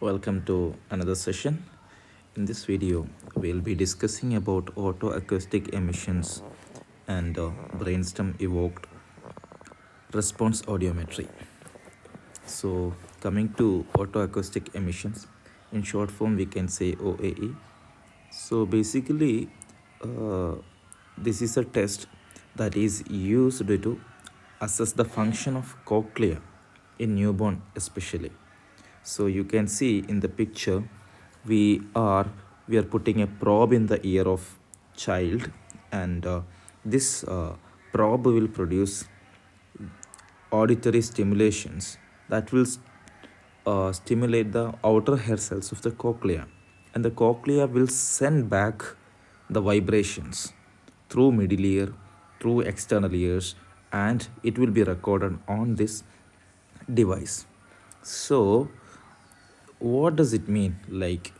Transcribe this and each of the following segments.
Welcome to another session. In this video, we'll be discussing about autoacoustic emissions and brainstem evoked response audiometry. So, coming to autoacoustic emissions, in short form, we can say OAE. So, basically, uh, this is a test that is used to assess the function of cochlea in newborn, especially. So you can see in the picture, we are we are putting a probe in the ear of child, and this probe will produce auditory stimulations that will stimulate the outer hair cells of the cochlea, and the cochlea will send back the vibrations through middle ear, through external ears, and it will be recorded on this device. So what does it mean? Like,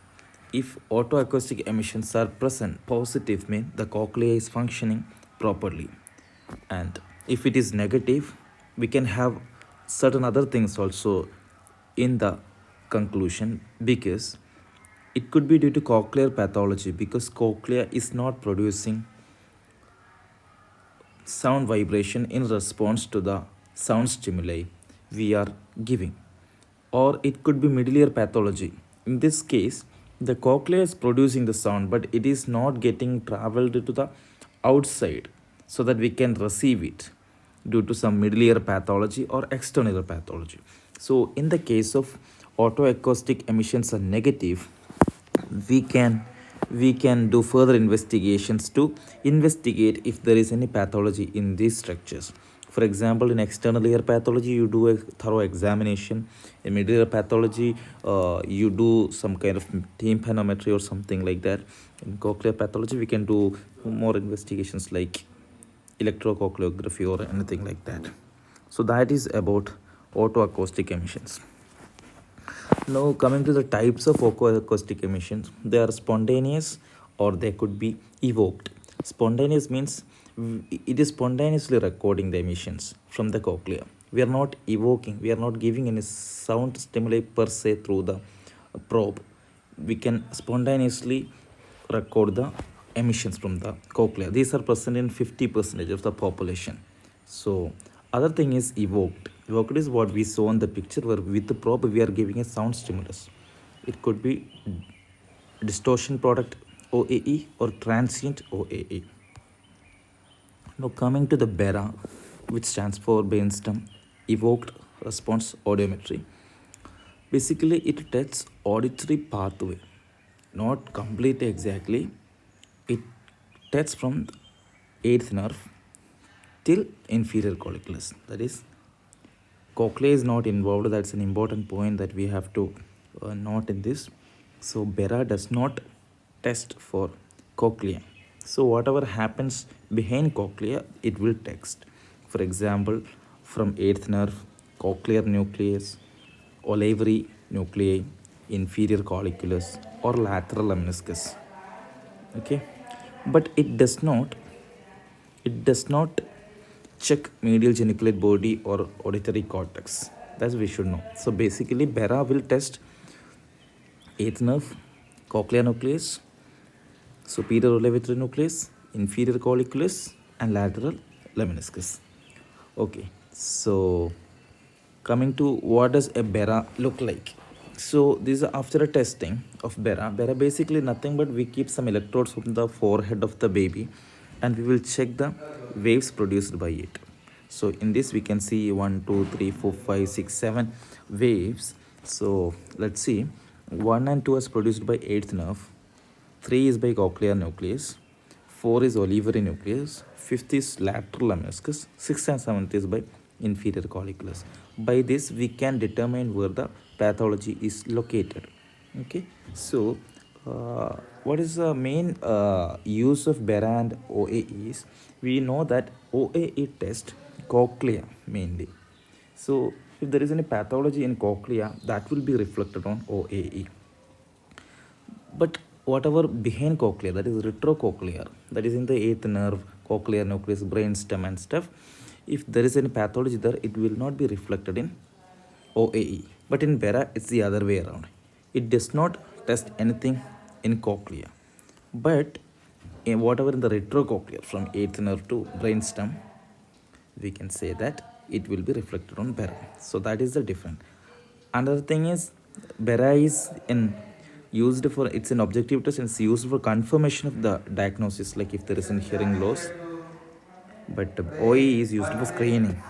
if autoacoustic emissions are present, positive mean the cochlea is functioning properly, and if it is negative, we can have certain other things also in the conclusion, because it could be due to cochlear pathology, because cochlea is not producing sound vibration in response to the sound stimuli we are giving. Or it could be middle ear pathology. In this case, the cochlea is producing the sound, but it is not getting traveled to the outside so that we can receive it due to some middle ear pathology or external ear pathology. So, in the case of autoacoustic emissions are negative, we can do further investigations to investigate if there is any pathology in these structures. For example, in external ear pathology, you do a thorough examination. In middle ear pathology, you do some kind of tympanometry or something like that. In cochlear pathology, we can do more investigations like electrocochleography or anything like that. So that is about autoacoustic emissions. Now, coming to the types of acoustic emissions, they are spontaneous or they could be evoked. Spontaneous means it is spontaneously recording the emissions from the cochlea. We are not evoking, we are not giving any sound stimuli per se through the probe. We can spontaneously record the emissions from the cochlea. These are present in 50% of the population. So, other thing is evoked. Evoked is what we saw in the picture, where with the probe we are giving a sound stimulus. It could be distortion product OAE or transient OAE. Now coming to the BERA, which stands for brainstem evoked response audiometry. Basically, it tests auditory pathway, not completely exactly. It tests from eighth nerve till inferior colliculus. That is, cochlea is not involved. That's an important point that we have to note in this. So BERA does not test for cochlea. So whatever happens behind cochlea, it will text. For example, from eighth nerve, cochlear nucleus, olivary nuclei, inferior colliculus, or lateral lemniscus. Okay, but it does not check medial geniculate body or auditory cortex. That's we should know. So basically, BERA will test eighth nerve, cochlear nucleus, superior olivary nucleus, inferior colliculus, and lateral lemniscus. Okay, so coming to what does a BERA look like? So this is after a testing of BERA. BERA basically nothing but we keep some electrodes on the forehead of the baby, and we will check the waves produced by it. So in this we can see 1, 2, 3, 4, 5, 6, 7 waves. So let's see, 1 and 2 is produced by eighth nerve, 3 is by cochlear nucleus, 4 is olivary nucleus, 5th is lateral lemniscus, 6th and 7th is by inferior colliculus. By this we can determine where the pathology is located. Okay, so what is the main use of BERA and OAE is, we know that OAE test cochlea mainly. So if there is any pathology in cochlea, that will be reflected on OAE. But whatever behind cochlea, that is retrocochlear, that is in the eighth nerve, cochlear nucleus, brainstem and stuff, if there is any pathology there, it will not be reflected in OAE. But in BERA, it's the other way around. It does not test anything in cochlea, but whatever in the retrocochlear from eighth nerve to brainstem, we can say that it will be reflected on BERA. So that is the difference. Another thing is BERA is in used for, it's an objective test and it's used for confirmation of the diagnosis, like if there is a hearing loss, but OE is used for screening.